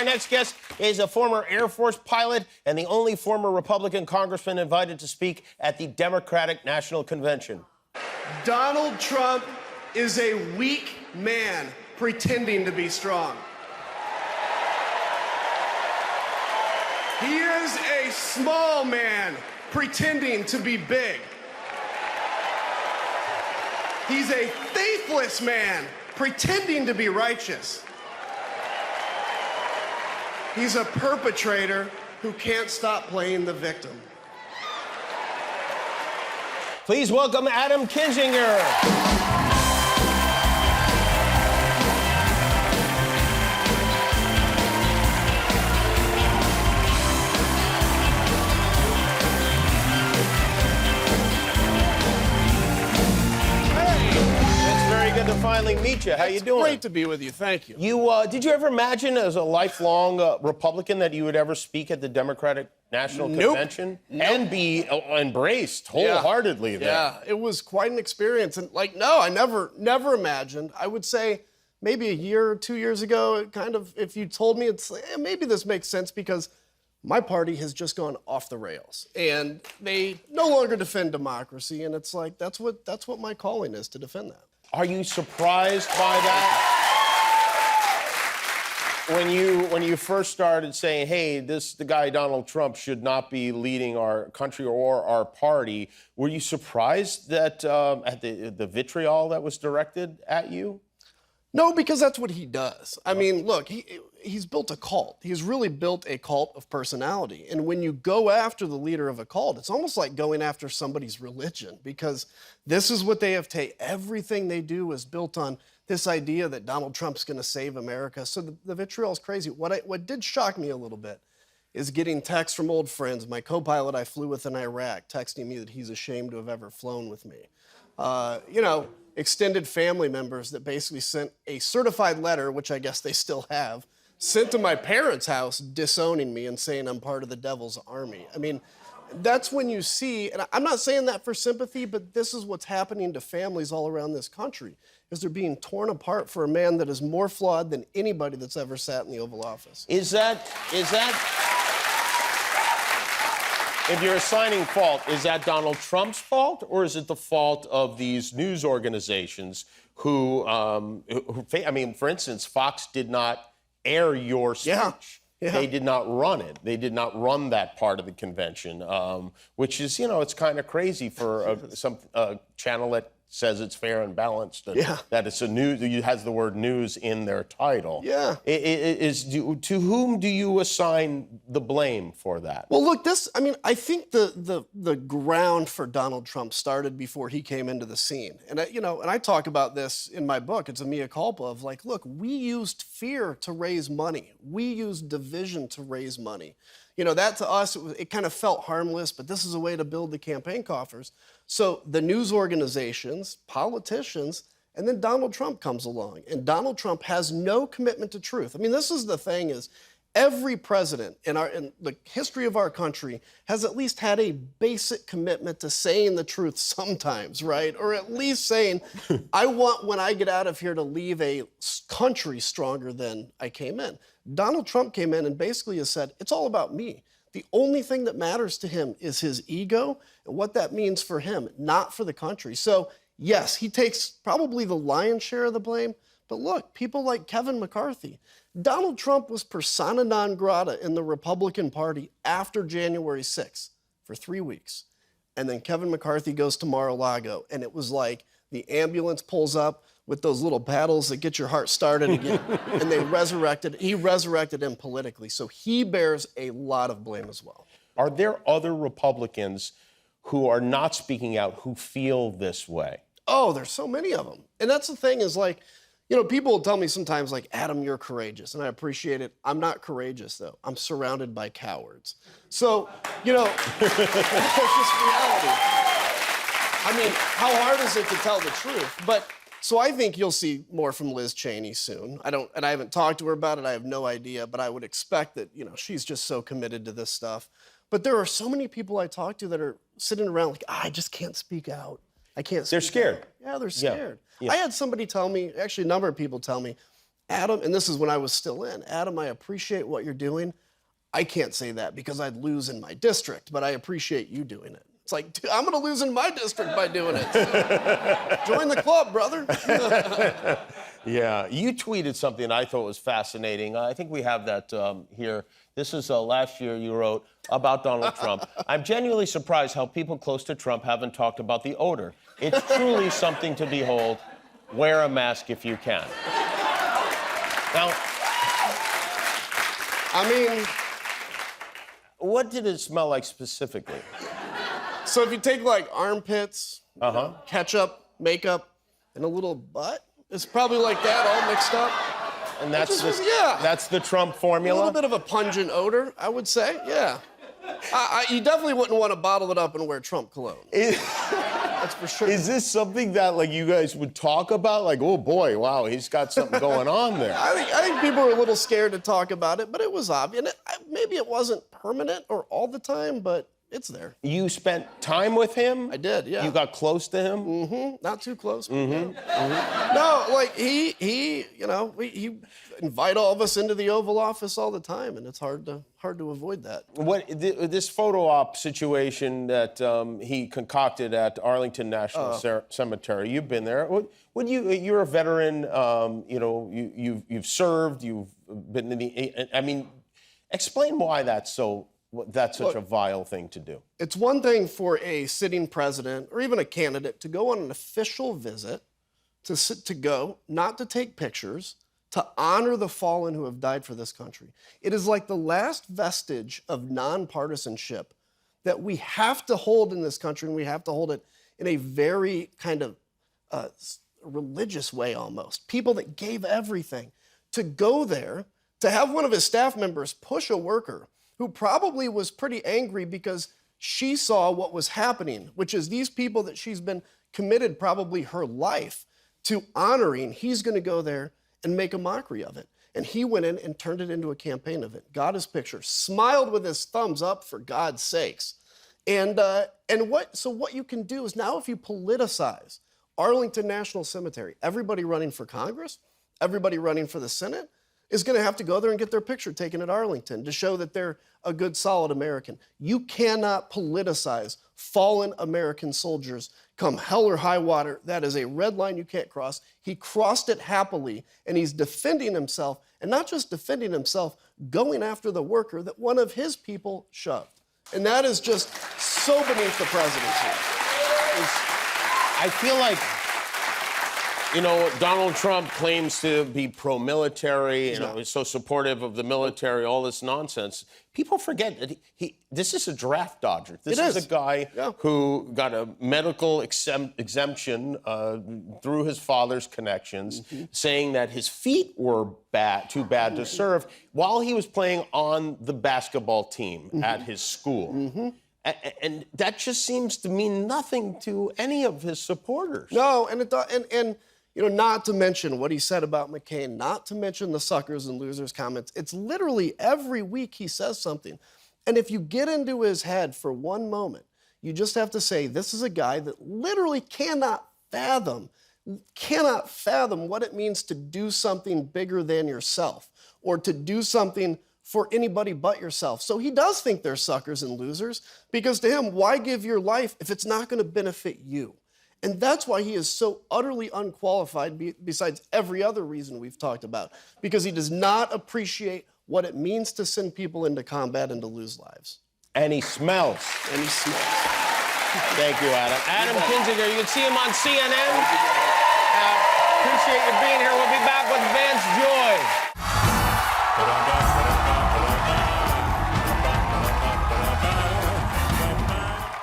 Our next guest is a former Air Force pilot and the only former Republican congressman invited to speak at the Democratic National Convention. Donald Trump is a weak man pretending to be strong. He is a small man pretending to be big. He's a faithless man pretending to be righteous. He's a perpetrator who can't stop playing the victim. Please welcome Adam Kinzinger. Good to finally meet you. How you doing? Great to be with you. Thank you. Did you ever imagine as a lifelong Republican that you would ever speak at the Democratic National Convention and be embraced wholeheartedly there? Yeah, it was quite an experience. And no, I never imagined. I would say maybe a year or 2 years ago, it kind of, if you told me, it's maybe this makes sense because my party has just gone off the rails and they no longer defend democracy. And it's like, that's what my calling is, to defend that. Are you surprised by that? When you first started saying, hey, the guy Donald Trump should not be leading our country or our party, were you surprised that at the vitriol that was directed at you? No, because that's what he does. I mean, look, he's built a cult. He's really built a cult of personality. And when you go after the leader of a cult, it's almost like going after somebody's religion, because this is what they have taken. Everything they do is built on this idea that Donald Trump's going to save America. So the vitriol is crazy. What did shock me a little bit is getting texts from old friends. My co-pilot I flew with in Iraq texting me that he's ashamed to have ever flown with me. Extended family members that basically sent a certified letter, which I guess they still have, sent to my parents' house disowning me and saying I'm part of the devil's army. I mean, that's when you see, and I'm not saying that for sympathy, but this is what's happening to families all around this country, is they're being torn apart for a man that is more flawed than anybody that's ever sat in the Oval Office. Is that if you're assigning fault, is that Donald Trump's fault, or is it the fault of these news organizations who I mean, for instance, Fox did not air your speech. Yeah. They did not run it. They did not run that part of the convention, which is, it's kind of crazy for some channel that says it's fair and balanced, and that it's it has the word news in their title. Yeah. To whom do you assign the blame for that? Well, look, I think the ground for Donald Trump started before he came into the scene. And I talk about this in my book. It's a mea culpa of look, we used fear to raise money. We used division to raise money. That to us, it kind of felt harmless, but this is a way to build the campaign coffers. So the news organizations, politicians, and then Donald Trump comes along. And Donald Trump has no commitment to truth. I mean, this is the thing is, every president in the history of our country has at least had a basic commitment to saying the truth sometimes, right? Or at least saying, I want, when I get out of here, to leave a country stronger than I came in. Donald Trump came in and basically has said, it's all about me. The only thing that matters to him is his ego and what that means for him, not for the country. So, yes, he takes probably the lion's share of the blame. But look, people like Kevin McCarthy, Donald Trump was persona non grata in the Republican Party after January 6th for 3 weeks. And then Kevin McCarthy goes to Mar-a-Lago, and it was like the ambulance pulls up with those little paddles that get your heart started again. And he resurrected him politically. So he bears a lot of blame as well. Are there other Republicans who are not speaking out who feel this way? Oh, there's so many of them. And that's the thing is people will tell me sometimes Adam, you're courageous. And I appreciate it. I'm not courageous, though. I'm surrounded by cowards. So, it's just reality. I mean, how hard is it to tell the truth? But so I think you'll see more from Liz Cheney soon. I haven't talked to her about it. I have no idea, but I would expect that, she's just so committed to this stuff. But there are so many people I talk to that are sitting around I just can't speak out. I can't speak They're scared. out. Yeah, they're scared. Yeah. I had somebody tell me, actually a number of people tell me, Adam, and this is when I was still in, Adam, I appreciate what you're doing. I can't say that because I'd lose in my district, but I appreciate you doing it. It's like, dude, I'm going to lose in my district by doing it. So join the club, brother. Yeah, you tweeted something I thought was fascinating. I think we have that here. This is last year you wrote about Donald Trump. I'm genuinely surprised how people close to Trump haven't talked about the odor. It's truly something to behold. Wear a mask if you can. Now, I mean, what did it smell like specifically? so if you take like armpits, ketchup, makeup, and a little butt, it's probably like that all mixed up. And that's that's the Trump A formula? little bit of a pungent odor, I would say, yeah. You definitely wouldn't want to bottle it up and wear Trump cologne. That's for sure. Is this something that like you guys would talk about? Like, oh boy, wow, he's got something going on there. I think people were a little scared to talk about it, but it was obvious. And maybe it wasn't permanent or all the time, but it's there. You spent time with him? I did, yeah. You got close to him? Mm-hmm. Not too close. No, like he invite all of us into the Oval Office all the time, and it's hard to avoid that. This photo op situation that he concocted at Arlington National Cemetery. You've been there. You're a veteran. You've served. You've been in the. I mean, explain why that's such a vile thing to do. It's one thing for a sitting president or even a candidate to go on an official visit, to go, not to take pictures, to honor the fallen who have died for this country. It is like the last vestige of nonpartisanship that we have to hold in this country, and we have to hold it in a very kind of religious way almost. People that gave everything. To go there, to have one of his staff members push a worker who probably was pretty angry because she saw what was happening, which is these people that she's been committed probably her life to honoring, he's going to go there and make a mockery of it. And he went in and turned it into a campaign event, got his picture, smiled with his thumbs up for God's sakes. So what you can do is now if you politicize Arlington National Cemetery, everybody running for Congress, everybody running for the Senate, is going to have to go there and get their picture taken at Arlington to show that they're a good, solid American. You cannot politicize fallen American soldiers come hell or high water. That is a red line you can't cross. He crossed it happily, and he's defending himself, and not just defending himself, going after the worker that one of his people shoved. And that is just so beneath the presidency. I feel like, Donald Trump claims to be pro-military, he's so supportive of the military, all this nonsense. People forget that this is a draft dodger. This is a guy who got a medical exemption through his father's connections, saying that his feet were too bad to serve while he was playing on the basketball team at his school. And that just seems to mean nothing to any of his supporters. No, and not to mention what he said about McCain, not to mention the suckers and losers comments. It's literally every week he says something. And if you get into his head for one moment, you just have to say, this is a guy that literally cannot fathom what it means to do something bigger than yourself or to do something for anybody but yourself. So he does think they're suckers and losers because to him, why give your life if it's not going to benefit you? And that's why he is so utterly unqualified, besides every other reason we've talked about, because he does not appreciate what it means to send people into combat and to lose lives. And he smells. And he smells. Thank you, Adam. Adam Kinzinger, you can see him on CNN. Appreciate you being here. We'll be back with Vance Joy.